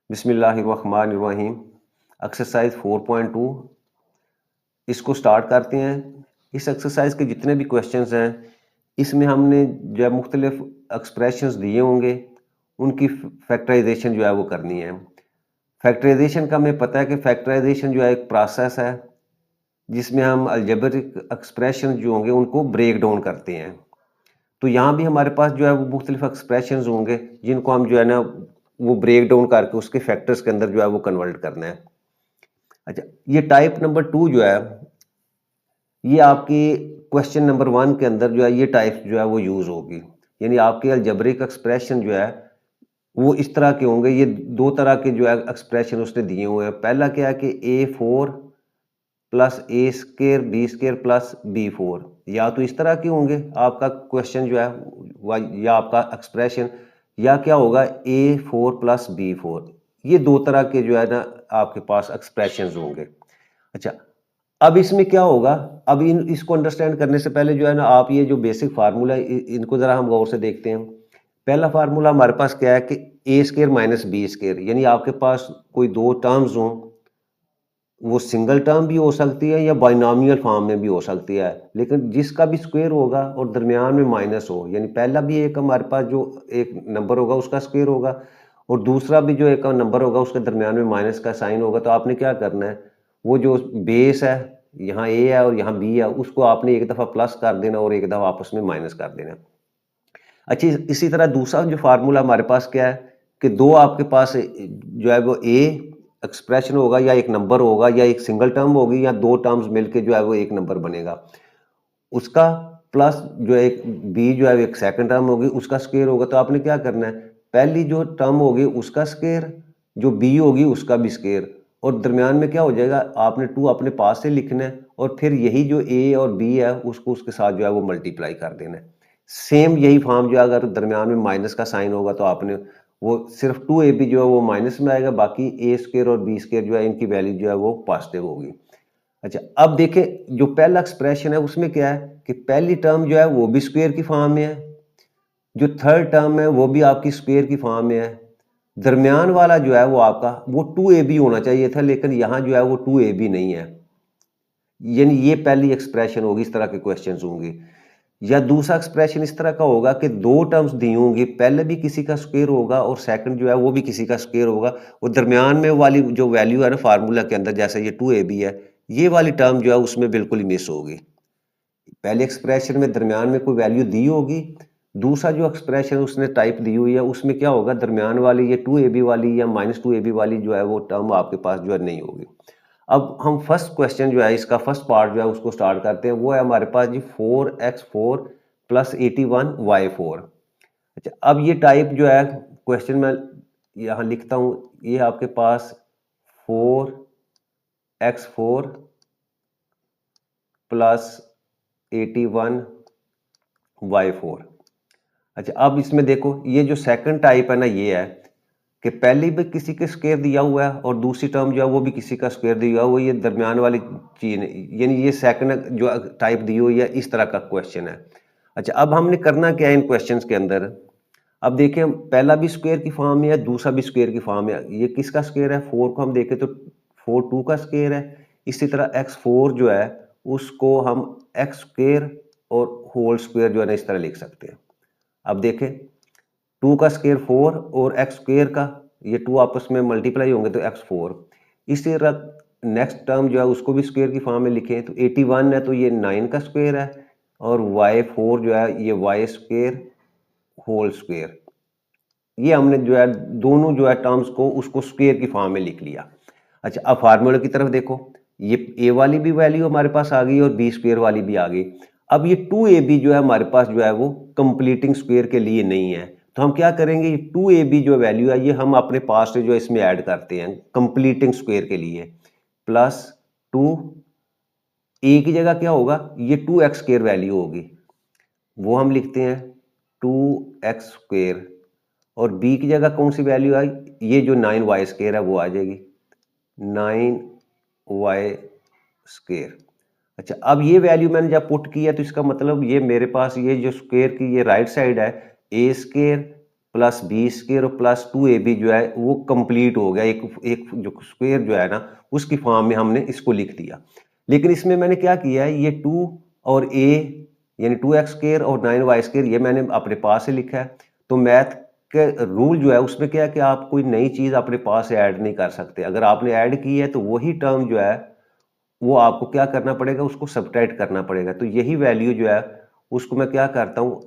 बिस्मिल्लाहिर्रहमानिर्रहीम। एक्सरसाइज 4.2 इसको स्टार्ट करते हैं। इस एक्सरसाइज के जितने भी क्वेश्चंस हैं इसमें हमने जो है मुख्तलिफ एक्सप्रेशंस दिए होंगे, उनकी फैक्टराइजेशन जो है वो करनी है। फैक्टराइजेशन का हमें पता है कि फैक्टराइजेशन जो है एक प्रोसेस है जिसमें हम अलजेब्रिक एक्सप्रेशन जो होंगे उनको ब्रेक डाउन करते हैं। तो यहाँ भी हमारे पास जो है वो मुख्तलिफ एक्सप्रेशंस होंगे जिनको हम जो है ना वो ब्रेक डाउन करके उसके फैक्टर्स के अंदर जो है वो कन्वर्ट करना है। अच्छा, ये टाइप नंबर 2 जो है ये आपकी क्वेश्चन नंबर 1 के अंदर जो है ये टाइप जो है वो यूज होगी। यानी आपके अलजेब्रिक एक्सप्रेशन जो है वो इस तरह के होंगे। ये दो तरह के जो है एक्सप्रेशन उसने दिए हुए हैं। पहला क्या है कि A4 plus A square B square plus B4, या तो इस तरह के होंगे आपका क्वेश्चन जो है या आपका एक्सप्रेशन, या क्या होगा A4 प्लस B4। ये दो तरह के जो है ना आपके पास एक्सप्रेशंस होंगे। अच्छा, अब इसमें क्या होगा, अब इसको अंडरस्टैंड करने से पहले जो है ना आप ये जो बेसिक फार्मूला है इनको जरा हम गौर से देखते हैं। पहला फार्मूला हमारे पास क्या है कि ए स्केयर माइनस बी स्केयर, यानी आपके पास कोई दो टर्म्स हों, वो सिंगल टर्म भी हो सकती है या बाइनॉमियल फॉर्म में भी हो सकती है, लेकिन जिसका भी स्क्वायर होगा और दरमियान में माइनस हो, यानी पहला भी एक हमारे पास जो एक नंबर होगा उसका स्क्वायर होगा और दूसरा भी जो एक नंबर होगा उसके दरमियान में माइनस का साइन होगा। तो आपने क्या करना है, वो जो बेस है यहाँ ए है और यहाँ बी है उसको आपने एक दफ़ा प्लस कर देना और एक दफ़ा आपस में माइनस कर देना। अच्छा, इसी तरह दूसरा जो फार्मूला हमारे पास क्या है कि दो आपके पास जो है वो ए एक्सप्रेशन होगा या एक नंबर होगा या एक सिंगल टर्म होगी या दो टर्म्स मिलके जो है वो एक नंबर बनेगा, उसका प्लस जो एक बी जो है एक सेकंड टर्म होगी उसका स्क्वायर होगा। तो आपने क्या करना है, पहली जो टर्म होगी उसका स्क्वायर, जो बी होगी उसका भी स्क्वायर, और दरमियान में क्या हो जाएगा, आपने टू अपने पास से लिखना है और फिर यही जो ए और बी है उसको उसके साथ जो है वो मल्टीप्लाई कर देना है। सेम यही फॉर्म जो है अगर दरमियान में माइनस का साइन होगा तो आपने वो सिर्फ 2ab जो है वो माइनस में आएगा, बाकी ए स्क्वायर और बी स्क्वायर जो है इनकी वैल्यू जो है वो पॉजिटिव होगी। अच्छा, अब देखें जो पहला एक्सप्रेशन है उसमें क्या है कि पहली टर्म जो है वो भी स्क्वायर की फॉर्म में है, जो थर्ड टर्म है वो भी आपकी स्क्वायर की फॉर्म में है, दरमियान वाला जो है वो आपका वो 2ab होना चाहिए था, लेकिन यहाँ जो है वो 2ab नहीं है। यानी ये पहली एक्सप्रेशन होगी, इस तरह के क्वेश्चंस होंगे। या दूसरा एक्सप्रेशन इस तरह का होगा कि दो टर्म्स दी होंगी, पहले भी किसी का स्क्वायर होगा और सेकंड जो है वो भी किसी का स्क्वायर होगा, और दरमियान में वाली जो वैल्यू है ना फार्मूला के अंदर, जैसे ये 2ab है, ये वाली टर्म जो है उसमें बिल्कुल ही मिस होगी। पहले एक्सप्रेशन में दरमियान में कोई वैल्यू दी होगी, दूसरा जो एक्सप्रेशन उसने टाइप दी हुई है उसमें क्या होगा, दरमियान वाली ये 2ab वाली या -2ab वाली जो है वो टर्म आपके पास जो है नहीं होगी। अब हम फर्स्ट क्वेश्चन जो है इसका फर्स्ट पार्ट जो है उसको स्टार्ट करते हैं। वो है हमारे पास जी 4x4 प्लस 81y4। अच्छा, अब ये टाइप जो है क्वेश्चन में यहाँ लिखता हूँ, ये आपके पास 4x4 प्लस 81y4। अच्छा, अब इसमें देखो ये जो सेकंड टाइप है ना ये है कि पहली भी किसी के स्क्वायर दिया हुआ है और दूसरी टर्म जो है वो भी किसी का स्क्वायर दिया हुआ है, ये दरमियान वाली चीज, यानी ये सेकंड जो टाइप दी हुई है इस तरह का क्वेश्चन है। अच्छा, अब हमने करना क्या है इन क्वेश्चंस के अंदर, अब देखें पहला भी स्क्वायर की फॉर्म में है, दूसरा भी स्क्वायर की फॉर्म में है। ये किसका स्क्वायर है, 4 को हम देखें तो 4 2 का स्क्वायर है। इसी तरह x4 जो है उसको हम एक्स स्क्वायर और होल स्क्वायर जो है ना इस तरह लिख सकते हैं। अब देखें 2 का स्क्वायर 4 और एक्स स्क्वायर का ये 2 आपस में मल्टीप्लाई होंगे तो x4। इसी तरह नेक्स्ट टर्म जो है उसको भी स्क्वायर की फॉर्म में लिखें तो 81 है तो ये 9 का स्क्वायर है, और y4 जो है ये y स्क्वायर होल स्क्वायर। ये हमने जो है दोनों जो है टर्म्स को उसको स्क्वायर की फॉर्म में लिख लिया। अच्छा, अब फार्मूला की तरफ देखो, ये ए वाली भी वैल्यू हमारे पास आ गई और बी स्क्वायर वाली भी आ गई। अब ये 2ab जो है हमारे पास जो है वो कंप्लीटिंग स्क्वायर के लिए नहीं है, तो हम क्या करेंगे, ये 2ab जो वैल्यू है ये हम अपने पास से जो है इसमें ऐड करते हैं कंप्लीटिंग स्क्वायर के लिए। प्लस 2 ए की जगह क्या होगा, ये 2x स्क्वायर वैल्यू होगी, वो हम लिखते हैं 2x स्क्वायर, और बी की जगह कौन सी वैल्यू आई, ये जो 9y स्क्वायर है वो आ जाएगी 9y स्क्वायर। अच्छा, अब ये वैल्यू मैंने जब पुट किया तो इसका मतलब ये मेरे पास ये जो स्क्वायर की ये राइट साइड है A square plus B square और प्लस 2ab जो है वो कंप्लीट हो गया, एक जो स्क्वायर जो है ना उसकी फॉर्म में हमने इसको लिख दिया। लेकिन इसमें मैंने क्या किया है, ये 2 और a यानी 2x स्क्वायर और 9y स्क्वायर ये मैंने अपने पास से लिखा है। तो मैथ के रूल जो है उसमें क्या है कि आप कोई नई चीज़ अपने पास से ऐड नहीं कर सकते। अगर आपने ऐड की है तो वही टर्म जो है वो आपको क्या करना पड़ेगा, उसको सब्ट्रैक्ट करना पड़ेगा। तो यही वैल्यू जो है उसको मैं क्या करता हूँ,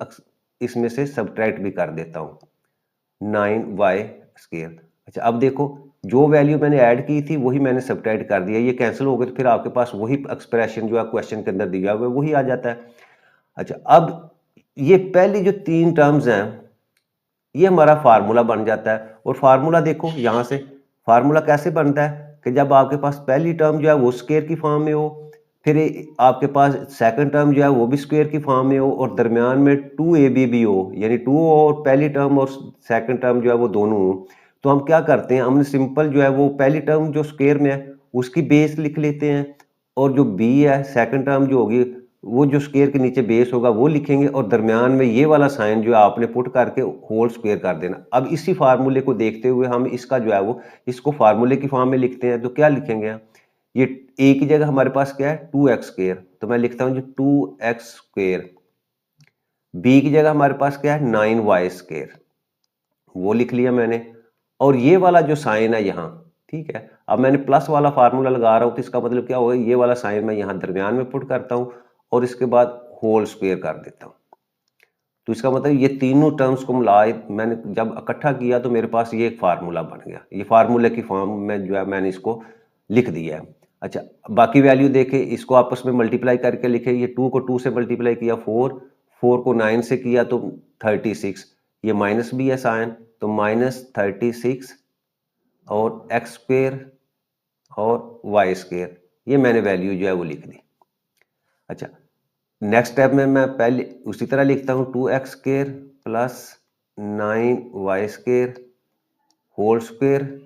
इसमें से सब्ट्रैक्ट भी कर देता हूँ, 9y स्क्वायर। अच्छा अब देखो, जो वैल्यू मैंने ऐड की थी वही मैंने सब्ट्रैक्ट कर दिया, ये कैंसिल हो गए तो फिर आपके पास वही एक्सप्रेशन जो है क्वेश्चन के अंदर दिया हुआ है वही आ जाता है। अच्छा अब ये पहली जो 3 टर्म्स हैं ये हमारा फार्मूला बन जाता है। और फार्मूला देखो यहाँ से, फार्मूला कैसे बनता है कि जब आपके पास पहली टर्म जो है वो स्क्वायर की फॉर्म में हो, फिर आपके पास सेकंड टर्म जो है वो भी स्क्वायर की फॉर्म में हो, और दरमियान में 2ab भी हो, यानी 2 और पहली टर्म और सेकंड टर्म जो है वो दोनों हो। तो हम क्या करते हैं, हमने सिंपल जो है वो पहली टर्म जो स्क्वायर में है उसकी बेस लिख लेते हैं, और जो b है सेकंड टर्म जो होगी वो जो स्क्वायर के नीचे बेस होगा वो लिखेंगे, और दरमियान में ये वाला साइन जो है आपने पुट करके होल स्क्वायर कर देना। अब इसी फार्मूले को देखते हुए हम इसका जो है वो इसको फार्मूले की फॉर्म में लिखते हैं। तो क्या लिखेंगे हम, ये a की जगह हमारे पास क्या है 2x स्क्वायर, तो मैं लिखता हूँ जो 2x स्क्वायर। b की जगह हमारे पास क्या है 9y स्क्वायर, वो लिख लिया मैंने। और ये वाला जो साइन है यहाँ, ठीक है, अब मैंने प्लस वाला फार्मूला लगा रहा हूँ तो इसका मतलब क्या होगा, ये वाला साइन मैं यहाँ दरमियान में पुट करता हूँ और इसके बाद होल स्क्वायर कर देता हूँ। तो इसका मतलब ये तीनों टर्म्स को मिलाए मैंने जब इकट्ठा किया तो मेरे पास ये एक फार्मूला बन गया। ये फार्मूले की फॉर्म में जो है मैंने इसको लिख दिया है। अच्छा बाकी वैल्यू देखे, इसको आपस में मल्टीप्लाई करके लिखे, ये 2 को 2 से मल्टीप्लाई किया 4, 4 को 9 से किया तो 36, ये माइनस भी है साइन तो -36 और एक्स स्क्वायर और वाई स्क्वायर, ये मैंने वैल्यू जो है वो लिख दी। अच्छा नेक्स्ट स्टेप में मैं पहले उसी तरह लिखता हूँ 2x square plus 9y square whole square,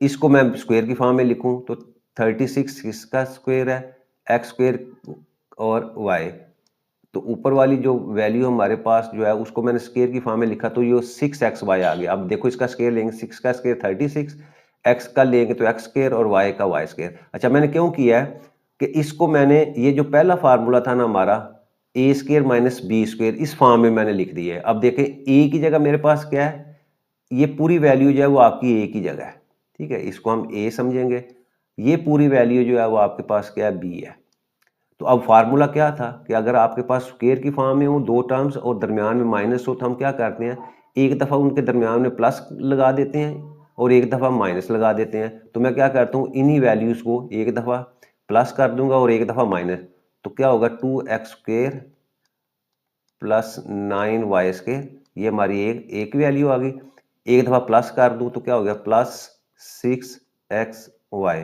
इसको मैं स्क्वायर की फॉर्म में लिखूं तो 36 किसका स्क्वायर है, एक्स स्क्वायर और y। तो ऊपर वाली जो वैल्यू हमारे पास जो है उसको मैंने स्क्वायर की फॉर्म में लिखा तो ये 6xy आ गया। अब देखो इसका स्क्वायर लेंगे, 6 का स्क्वायर 36, x का लेंगे तो x स्क्वायर और y का y स्क्वायर। अच्छा मैंने क्यों किया है कि इसको मैंने ये जो पहला फार्मूला था ना हमारा ए स्क्वायर माइनस बी स्क्वायर, इस फॉर्म में मैंने लिख दिया है। अब देखें ए की जगह मेरे पास क्या है, ये पूरी वैल्यू जो है वो आपकी ए की जगह है, ठीक है, इसको हम ए समझेंगे। ये पूरी वैल्यू जो है वो आपके पास क्या है, बी है। तो अब फार्मूला क्या था कि अगर आपके पास स्क्वायर की फॉर्म में हो दो टर्म्स और दरमियान में माइनस हो तो हम क्या करते हैं, एक दफ़ा उनके दरमियान में प्लस लगा देते हैं और एक दफ़ा माइनस लगा देते हैं। तो मैं क्या करता हूँ, इन्हीं वैल्यूज़ को एक दफ़ा प्लस कर दूंगा और एक दफ़ा माइनस, तो क्या होगा 2x square plus 9y square, ये हमारी एक वैल्यू आ गई। एक दफ़ा प्लस कर दूँ तो क्या हो गया प्लस 6xy,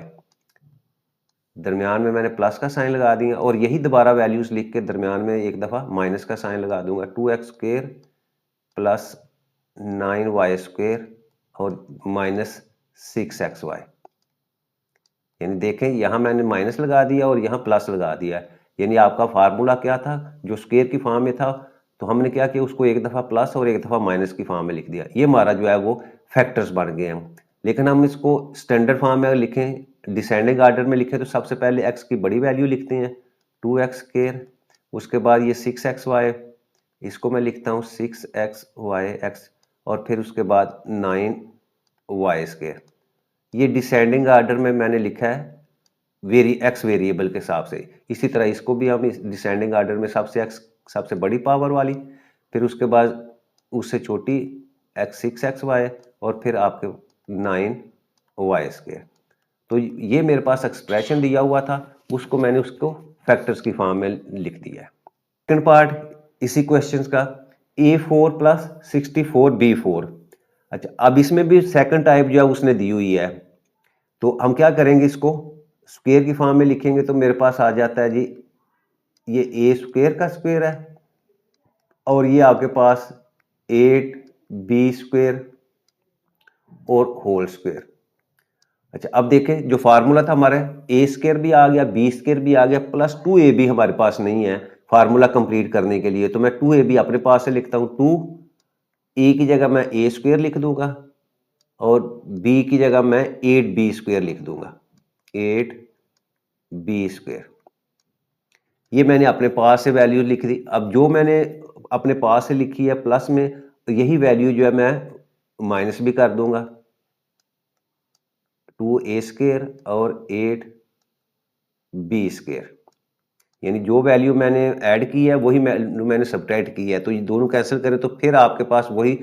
दरमियान में मैंने प्लस का साइन लगा दिया और यही दोबारा वैल्यूज लिख के दरमियान में एक दफ़ा माइनस का साइन लगा दूंगा, 2x square plus 9y square और माइनस 6xy। यानी देखें यहाँ मैंने माइनस लगा दिया और यहाँ प्लस लगा दिया, यानी आपका फार्मूला क्या था, जो स्क्वायर की फॉर्म में था तो हमने क्या किया, उसको एक दफ़ा प्लस और एक दफ़ा माइनस की फॉर्म में लिख दिया। ये हमारा जो है वो फैक्टर्स बन गए हैं। लेकिन हम इसको स्टैंडर्ड फॉर्म में लिखें, डिसेंडिंग आर्डर में लिखें तो सबसे पहले x की बड़ी वैल्यू लिखते हैं 2x स्क्वायर, उसके बाद ये 6xy, इसको मैं लिखता हूँ 6xy और फिर उसके बाद 9y स्क्वायर। ये डिसेंडिंग आर्डर में मैंने लिखा है एक्स वेरिएबल के हिसाब से। इसी तरह इसको भी हम डिसेंडिंग आर्डर में सबसे एक्स सबसे बड़ी पावर वाली, फिर उसके बाद उससे छोटी x 6xy और फिर आपके 9y स्क्वायर। तो ये मेरे पास एक्सप्रेशन दिया हुआ था, उसको मैंने उसको फैक्टर्स की फॉर्म में लिख दिया है। सेकंड पार्ट इसी क्वेश्चंस का, a4 प्लस 64b4। अच्छा अब इसमें भी सेकंड टाइप जो है उसने दी हुई है, तो हम क्या करेंगे, इसको स्क्वायर की फॉर्म में लिखेंगे तो मेरे पास आ जाता है जी, ये ए स्क्वायर का स्क्वायर है और ये आपके पास 8b स्क्वायर और होल स्क्वायर। अच्छा अब देखें जो फार्मूला था हमारा, ए स्क्वायर भी आ गया, बी स्क्वायर भी आ गया, प्लस 2ab हमारे पास नहीं है, फार्मूला कंप्लीट करने के लिए। तो मैं 2ab अपने पास से लिखता हूँ, 2a की जगह मैं a स्क्वायर लिख दूंगा और b की जगह मैं 8b स्क्वायर लिख दूंगा, 8b स्क्वायर। ये मैंने अपने पास से वैल्यू लिख दी। अब जो मैंने अपने पास से लिखी है प्लस में, तो यही वैल्यू जो है मैं माइनस भी कर दूंगा, 2a स्क्वायर और 8b स्क्वायर। यानी जो वैल्यू मैंने ऐड की है वही मैंने सब्ट्रैक्ट की है, तो ये दोनों कैंसिल करें तो फिर आपके पास वही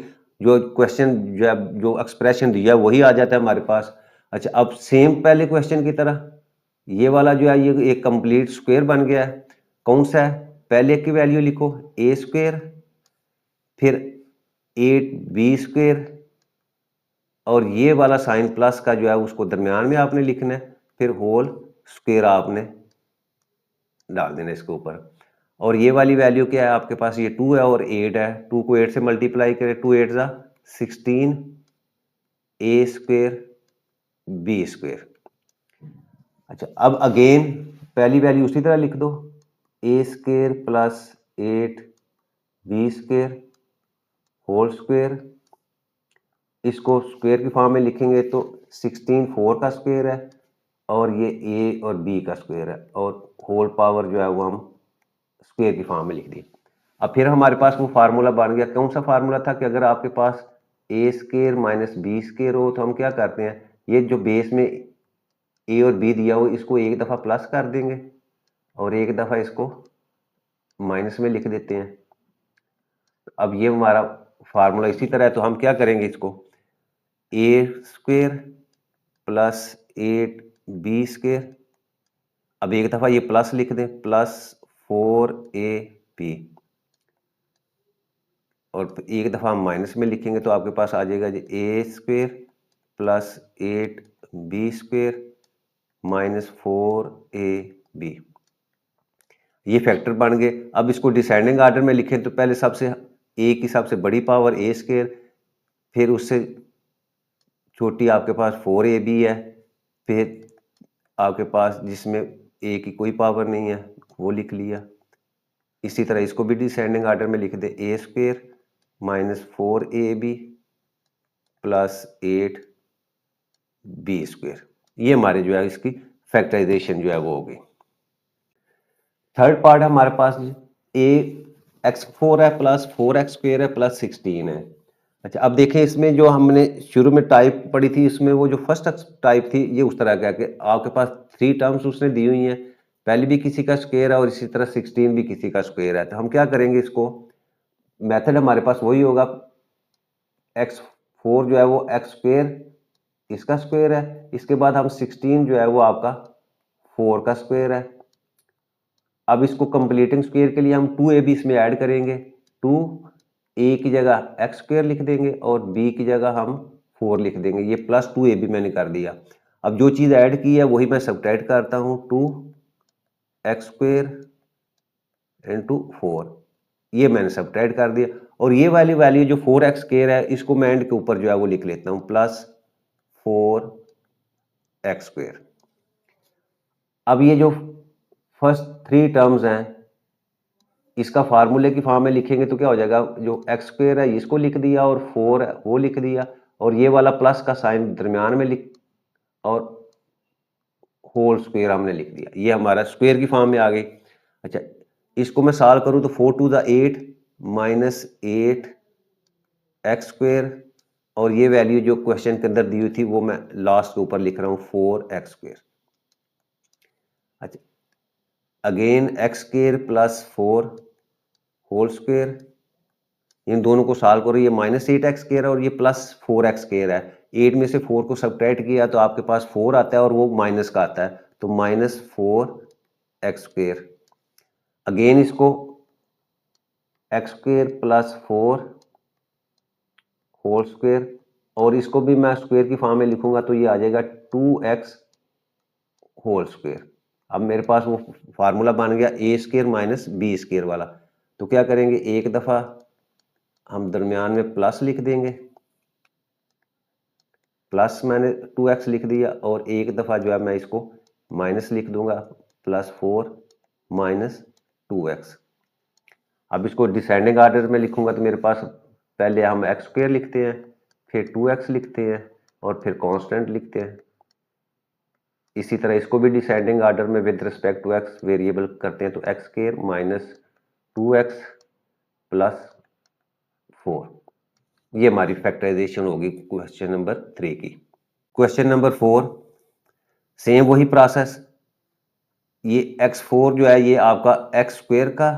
जो क्वेश्चन जो है, जो एक्सप्रेशन दिया वही आ जाता है हमारे पास। अच्छा, अब सेम पहले क्वेश्चन की तरह ये वाला जो है ये एक कंप्लीट स्क्वायर बन गया है। कौन सा है? पहले की वैल्यू लिखो a स्क्वायर, फिर 8b स्क्वायर, और ये वाला साइन प्लस का जो है उसको दरमियान में आपने लिखना है, फिर होल स्क्वायर आपने डाल देना इसके ऊपर। और ये वाली वैल्यू क्या है आपके पास? ये 2 है और 8 है, 2 को 8 से मल्टीप्लाई करें, 2 8 जा 16 a स्क्वायर b स्क्वायर। अच्छा, अब अगेन पहली वैल्यू उसी तरह लिख दो, a square plus 8b square whole square. इसको स्क्वायर की फॉर्म में लिखेंगे तो 16 4 का स्क्वायर है और ये a और b का स्क्वायर है, और होल पावर जो है वो हम स्क्वायर की फॉर्म में लिख दी। अब फिर हमारे पास वो फार्मूला बन गया। कौन सा फार्मूला था कि अगर आपके पास a square minus b square हो तो हम क्या करते हैं, ये जो बेस में a और b दिया हो इसको एक दफ़ा प्लस कर देंगे और एक दफ़ा इसको माइनस में लिख देते हैं। अब ये हमारा फार्मूला इसी तरह है, तो हम क्या करेंगे, इसको a square plus 8b square, अब एक दफ़ा ये प्लस लिख दें, प्लस 4ab, और एक दफ़ा हम माइनस में लिखेंगे तो आपके पास आ जाएगा जी a square plus 8b square minus 4ab। ये फैक्टर बन गए। अब इसको डिसेंडिंग आर्डर में लिखें तो पहले सबसे a की सबसे बड़ी पावर a स्क्वायर, फिर उससे छोटी आपके पास 4ab है, फिर आपके पास जिसमें a की कोई पावर नहीं है वो लिख लिया। इसी तरह इसको भी डिसेंडिंग आर्डर में लिख दे, a square minus 4ab plus 8b square. ये हमारे जो है इसकी फैक्टराइजेशन जो है वो होगी। थर्ड पार्ट हमारे पास x4 है प्लस 4x स्क्वायर है प्लस 16 है। अच्छा, अब देखें इसमें जो हमने शुरू में टाइप पढ़ी थी, इसमें वो जो फर्स्ट टाइप थी ये उस तरह का कि आपके पास 3 टर्म्स उसने दी हुई हैं, पहले भी किसी का स्क्वायर है और इसी तरह 16 भी किसी का स्क्वायर है। तो हम क्या करेंगे, इसको मेथड हमारे पास वही होगा, x4 जो है वो x स्क्वायर इसका स्क्वायर है, इसके बाद हम 16 जो है वो आपका 4 का स्क्वायर है। अब इसको कंप्लीटिंग स्क्वायर के लिए हम 2ab इसमें ऐड करेंगे, 2a की जगह x स्क्वायर लिख देंगे और b की जगह हम 4 लिख देंगे, ये प्लस 2ab मैंने कर दिया। अब जो चीज़ ऐड की है वही मैं सब्ट्रैक्ट करता हूँ, 2x स्क्वायर इंटू 4, ये मैंने सब्ट्रैक्ट कर दिया। और ये वाली वैल्यू जो 4x स्क्वायर है इसको मैं एंड के ऊपर जो है वो लिख लेता हूँ, प्लस 4x स्क्वायर। अब ये जो फर्स्ट 3 टर्म्स हैं इसका फार्मूले की फॉर्म में लिखेंगे तो क्या हो जाएगा, जो एक्स स्क्वायर है इसको लिख दिया और 4 है वो लिख दिया, और ये वाला प्लस का साइन दरमियान में लिख और होल स्क्वायर हमने लिख दिया, ये हमारा स्क्वायर की फॉर्म में आ गई। अच्छा, इसको मैं सॉल्व करूं तो 4 to the 8 minus 8 x square, और ये वैल्यू जो क्वेश्चन के अंदर दी हुई थी वो मैं लास्ट के ऊपर लिख रहा हूँ 4x स्क्वायर। अच्छा, again x square plus 4 whole square, इन दोनों को सॉल्व करो, ये माइनस 8x स्क्वायर है और ये प्लस 4x स्क्वायर है। 8 में से 4 को सब्ट्रैक्ट किया तो आपके पास 4 आता है और वो माइनस का आता है, तो माइनस 4x स्क्वायर। अगेन इसको x square plus 4 whole square, और इसको भी मैं स्क्वायर की फॉर्म में लिखूंगा तो ये आ जाएगा 2x होल स्क्वायर। अब मेरे पास वो फार्मूला बन गया a square minus b square वाला। तो क्या करेंगे, एक दफ़ा हम दरमियान में प्लस लिख देंगे, प्लस मैंने 2x लिख दिया, और एक दफ़ा जो है मैं इसको माइनस लिख दूंगा, प्लस 4 माइनस 2x। अब इसको डिसेंडिंग आर्डर में लिखूंगा तो मेरे पास पहले हम एक्स स्क्वायर लिखते हैं, फिर 2x लिखते हैं और फिर कांस्टेंट लिखते हैं। इसी तरह इसको भी डिसेंडिंग आर्डर में with respect to x variable करते हैं, तो x square minus 2x plus 4। ये हमारी फैक्टराइजेशन होगी क्वेश्चन नंबर 3 की। क्वेश्चन नंबर 4 सेम वही प्रोसेस, ये x4 जो है ये आपका एक्स स्क्वायर का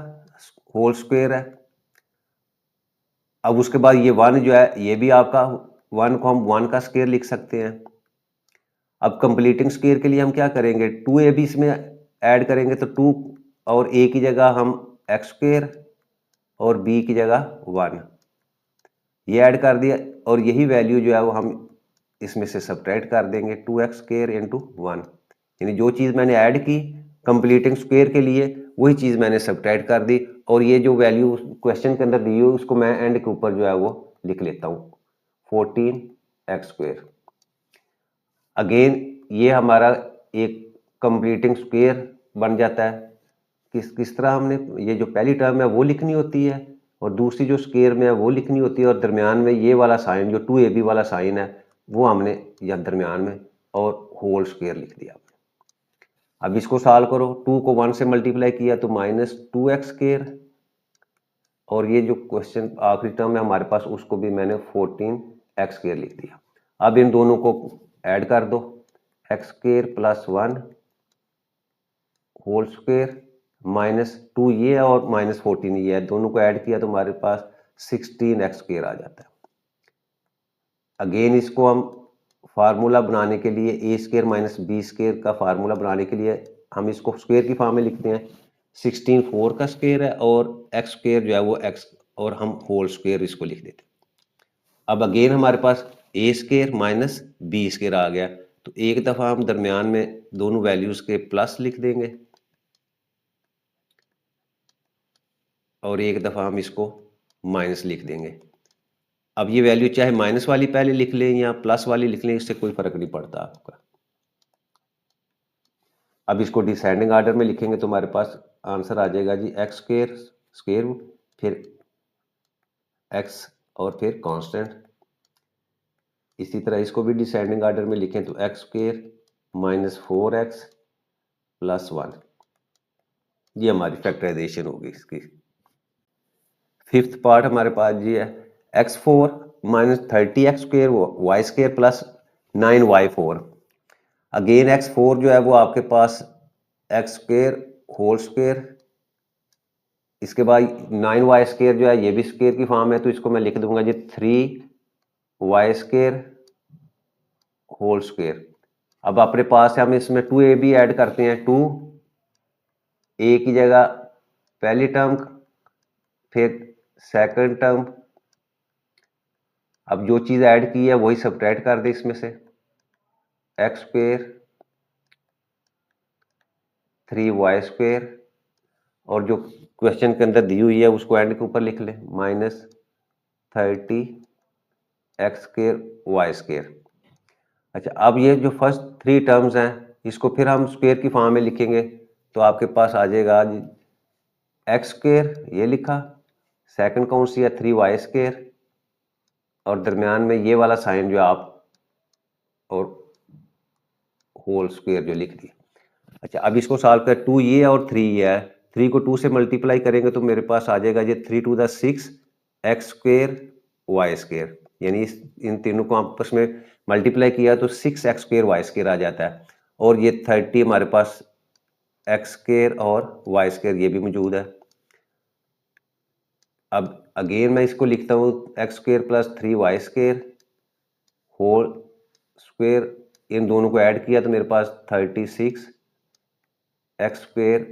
होल स्क्वायर है। अब उसके बाद ये 1 जो है ये भी आपका 1 को हम 1 का स्क्वायर लिख सकते हैं। अब कंप्लीटिंग स्क्वायर के लिए हम क्या करेंगे, 2a भी इसमें ऐड करेंगे, तो 2 और a की जगह हम एक्स स्क्वायर और b की जगह 1 ये ऐड कर दिया, और यही वैल्यू जो है वो हम इसमें से सब्ट्रैक्ट कर देंगे 2x स्क्वायर इंटू 1, यानी जो चीज़ मैंने ऐड की कंप्लीटिंग स्क्वायर के लिए वही चीज़ मैंने सब्ट्रैक्ट कर दी, और ये जो वैल्यू क्वेश्चन के अंदर दी हुई उसको मैं एंड के ऊपर जो है वो लिख लेता हूँ 14x स्क्वायर। अगेन ये हमारा एक कंप्लीटिंग स्क्वायर बन जाता है। किस तरह हमने ये जो पहली टर्म है वो लिखनी होती है और दूसरी जो स्क्वायर में है वो लिखनी होती है, और दरमियान में ये वाला साइन जो 2ab वाला साइन है वो हमने या दरमियान में और होल स्क्वायर लिख दिया। अब इसको सॉल्व करो, 2 को 1 से मल्टीप्लाई किया तो माइनस 2x स्क्वायर, और ये जो क्वेश्चन आखिरी टर्म है हमारे पास उसको भी मैंने 14x स्क्वायर लिख दिया। अब इन दोनों को ऐड कर दो, x square plus 1 whole square minus 2 ये है और माइनस 14 ये है, दोनों को ऐड किया तो हमारे पास 16x स्क्वायर आ जाता है। अगेन इसको हम फार्मूला बनाने के लिए ए स्क्वायर माइनस बी स्क्वायर का फार्मूला बनाने के लिए हम इसको स्क्वायर की फॉर्म में लिखते हैं। 16 4 का स्क्वायर है और एक्स स्क्वायर जो है वो एक्स, और हम होल स्क्वायर इसको लिख देते हैं। अब अगेन हमारे पास A square minus B square आ गया, तो एक दफ़ा हम दरमियान में दोनों वैल्यूज के प्लस लिख देंगे और एक दफ़ा हम इसको माइनस लिख देंगे। अब ये वैल्यू चाहे माइनस वाली पहले लिख लें या प्लस वाली लिख लें, इससे कोई फर्क नहीं पड़ता आपका। अब इसको डिसेंडिंग आर्डर में लिखेंगे तो हमारे पास आंसर आ जाएगा जी एक्स स्क्वायर स्क्वायर फिर एक्स और फिर कांस्टेंट। इसी तरह इसको भी डिसेंडिंग आर्डर में लिखें तो x square minus 4x plus 1, ये हमारी फैक्टराइजेशन होगी इसकी। फिफ्थ पार्ट हमारे पास ये है x4 minus 30x square y square plus 9y4। Again x4 जो है वो आपके पास एक्स स्क्वायर होल स्क्वायर, इसके बाद 9y स्क्वायर जो है ये भी स्क्वायर की फॉर्म है, तो इसको मैं लिख दूंगा जी 3y स्क्वायर होल स्क्वायर। अब अपने पास है हम इसमें 2ab ऐड करते हैं, 2a की जगह पहली टर्म फिर सेकंड टर्म। अब जो चीज़ ऐड की है वही सब्ट्रैक्ट कर दे इसमें से, एक्स स्क्वायर 3y स्क्वायर, और जो क्वेश्चन के अंदर दी हुई है उसको एंड के ऊपर लिख लें minus 30 x square y square. अच्छा, अब ये जो फर्स्ट 3 टर्म्स हैं इसको फिर हम स्क्वायर की फॉर्म में लिखेंगे तो आपके पास आ जाएगा एक्स स्क्वायर ये लिखा, सेकंड कौन सी है 3y स्क्वायर, और दरमियान में ये वाला साइन जो आप और होल स्क्वायर जो लिख दिया। अच्छा, अब इसको सॉल्व कर 2 ये और 3 ये है, 3 को 2 से मल्टीप्लाई करेंगे तो मेरे पास आ जाएगा ये 3 to the 6 x square y square, यानी इन तीनों को आपस में मल्टीप्लाई किया तो 6 एक्स स्क्वायर वाई स्क्वायर आ जाता है, और ये 30 हमारे पास एक्स स्क्वायर और वाई स्क्वायर ये भी मौजूद है। अब अगेन मैं इसको लिखता हूँ x square plus 3y square whole square, इन दोनों को ऐड किया तो मेरे पास 36 एक्स स्क्वायर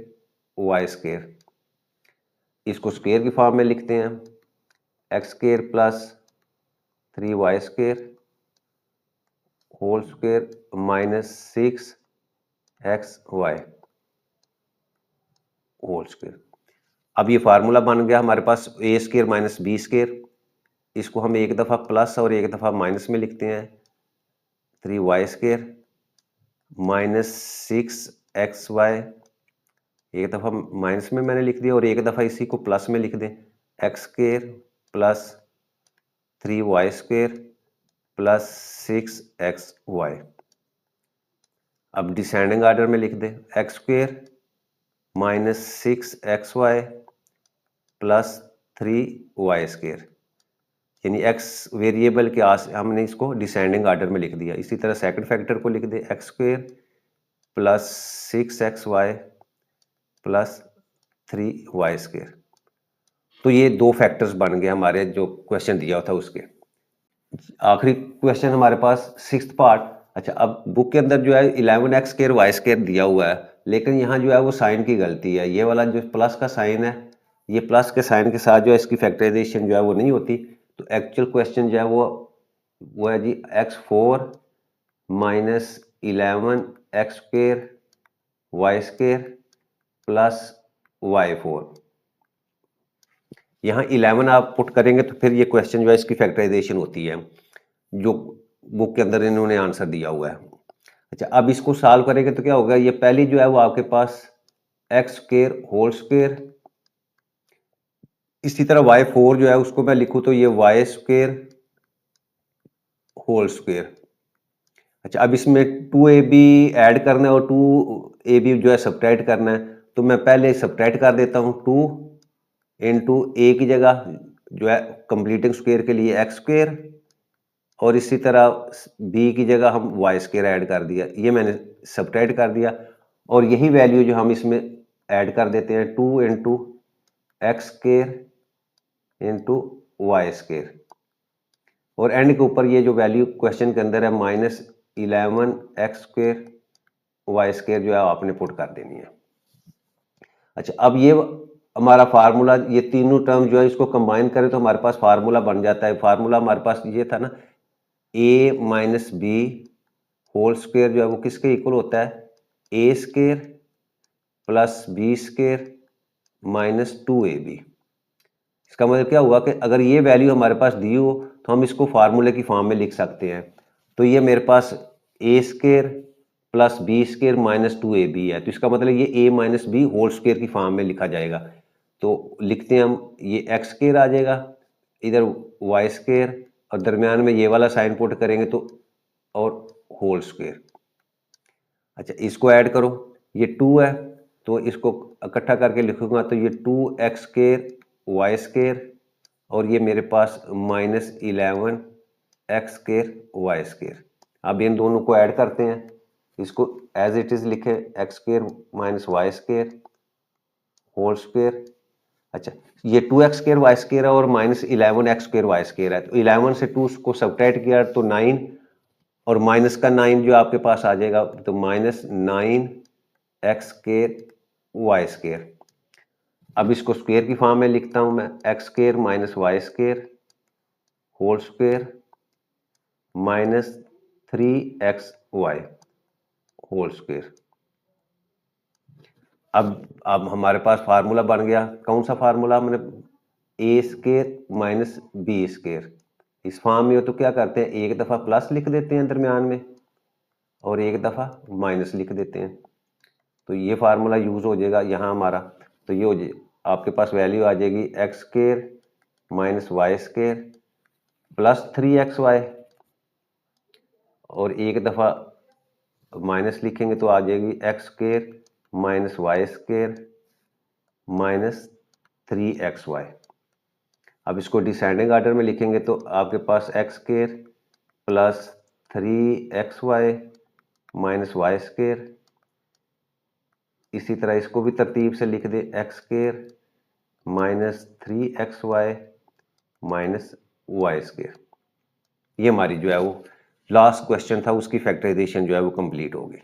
वाई स्क्वायर। इसको स्क्वायर की फॉर्म में लिखते हैं x square plus 3y square whole square minus 6 x y whole square. अब ये फार्मूला बन गया हमारे पास A square minus B square, इसको हम एक दफ़ा प्लस और एक दफ़ा माइनस में लिखते हैं 3y square minus 6 x Y एक दफ़ा माइनस में मैंने लिख दिया और एक दफ़ा इसी को प्लस में लिख दें, x square plus 3y square plus 6xy। अब डिसेंडिंग आर्डर में लिख दें, x square minus 6xy plus 3y square, यानी एक्स वेरिएबल के आस हमने इसको डिसेंडिंग आर्डर में लिख दिया। इसी तरह सेकंड फैक्टर को लिख दें, x square plus 6xy plus 3y square. तो ये दो फैक्टर्स बन गए हमारे जो क्वेश्चन दिया था उसके। आखिरी क्वेश्चन हमारे पास सिक्स्थ पार्ट। अच्छा, अब बुक के अंदर जो है 11x स्क्वायर वाई स्क्वायर दिया हुआ है, लेकिन यहाँ जो है वो साइन की गलती है। ये वाला जो प्लस का साइन है, ये प्लस के साइन के साथ जो है इसकी फैक्टराइजेशन जो है वो नहीं होती। तो एक्चुअल क्वेश्चन जो है वो है जी x4 minus 11x square y square plus y4। यहाँ 11 आप पुट करेंगे तो फिर ये क्वेश्चन जो है इसकी फैक्टराइजेशन होती है जो बुक के अंदर इन्होंने आंसर दिया हुआ है। अच्छा, अब इसको सॉल्व करेंगे तो क्या होगा, ये पहली जो है वो आपके पास एक्स स्क्वायर होल स्क्वायर, इसी तरह y4 जो है उसको मैं लिखूं तो ये वाई स्क्वायर होल स्क्वायर। अच्छा, अब इसमें 2ab ऐड करना है और 2ab जो है सब्ट्रैक्ट करना है, तो मैं पहले सब्ट्रैक्ट कर देता हूँ। 2 इंटू ए की जगह जो है कंप्लीटिंग स्क्वायर के लिए एक्स स्क्वायर, और इसी तरह बी की जगह हम वाई स्क्वायर ऐड कर दिया, ये मैंने सब्ट्रैक्ट कर दिया। और यही वैल्यू जो हम इसमें ऐड कर देते हैं, 2 into x square into y square, और एंड के ऊपर ये जो वैल्यू क्वेश्चन के अंदर है minus 11x square y square जो है आपने पुट कर देनी है। अच्छा, अब ये हमारा फार्मूला, ये तीनों टर्म जो है इसको कंबाइन करें तो हमारे पास फार्मूला बन जाता है। फार्मूला हमारे पास ये था ना, a minus B whole square जो है वो किसके इक्वल होता है, A square plus B square minus 2ab। इसका मतलब क्या हुआ कि अगर ये वैल्यू हमारे पास दी हो तो हम इसको फार्मूले की फॉर्म में लिख सकते हैं। तो ये मेरे पास A square plus B square minus 2ab है, तो इसका मतलब ये a minus B whole square की फॉर्म में लिखा जाएगा। तो लिखते हैं हम, ये एक्स स्क्वायर आ जाएगा, इधर वाई स्क्वायर, और दरमियान में ये वाला साइन पुट करेंगे तो और होल स्क्वायर। अच्छा, इसको ऐड करो, ये 2 है तो इसको इकट्ठा करके लिखूंगा तो ये 2x स्क्वायर वाई स्क्वायर, और ये मेरे पास minus 11x square y square. अब इन दोनों को ऐड करते हैं, इसको एज इट इज लिखें, x square minus y square whole square. अच्छा, ये 2x स्क्वायर वाई स्क्वायर है और minus 11x square y square है, तो 11 से 2 को सब्ट्रैक्ट किया तो 9, और माइनस का 9 जो आपके पास आ जाएगा तो minus 9x square y square. अब इसको स्क्वायर की फॉर्म में लिखता हूं मैं, x square minus y square whole square minus 3xy whole square. अब हमारे पास फार्मूला बन गया, कौन सा फार्मूला, हमने ए स्क्वायर माइनस बी स्क्वायर। इस फॉर्म में हो तो क्या करते हैं, एक दफ़ा प्लस लिख देते हैं दरमियान में और एक दफ़ा माइनस लिख देते हैं, तो ये फार्मूला यूज हो जाएगा यहाँ हमारा। तो ये हो जाए, आपके पास वैल्यू आ जाएगी x square minus y square plus 3xy, और एक दफ़ा माइनस लिखेंगे तो आ जाएगी x square minus y square minus 3xy। अब इसको डिसेंडिंग आर्डर में लिखेंगे तो आपके पास x square plus 3xy minus y square, इसी तरह इसको भी तरतीब से लिख दे, x square minus 3xy minus y square. ये हमारी जो है वो लास्ट क्वेश्चन था, उसकी फैक्टराइजेशन जो है वो कंप्लीट हो गई।